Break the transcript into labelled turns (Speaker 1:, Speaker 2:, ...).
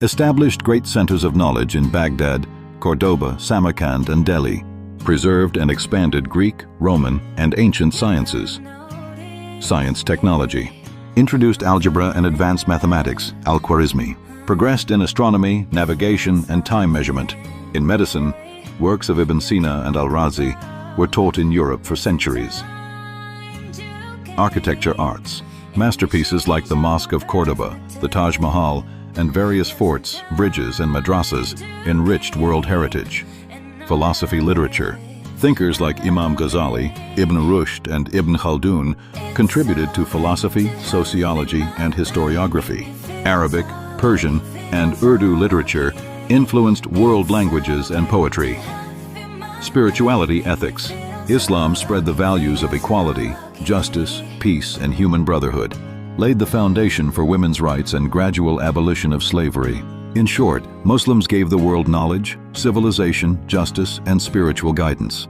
Speaker 1: established great centers of knowledge in Baghdad, Cordoba, Samarkand, and Delhi, preserved and expanded Greek, Roman, and ancient sciences. Science technology. Introduced algebra and advanced mathematics, al-Khwarizmi. Progressed in astronomy, navigation, and time measurement. In medicine, works of Ibn Sina and al-Razi were taught in Europe for centuries. Architecture arts. Masterpieces like the Mosque of Cordoba, the Taj Mahal, and various forts, bridges, and madrasas enriched world heritage. Philosophy literature. Thinkers like Imam Ghazali, Ibn Rushd, and Ibn Khaldun contributed to philosophy, sociology, and historiography. Arabic, Persian, and Urdu literature influenced world languages and poetry. Spirituality ethics. Islam spread the values of equality, justice, peace, and human brotherhood, laid the foundation for women's rights and gradual abolition of slavery. In short, Muslims gave the world knowledge, civilization, justice, and spiritual guidance.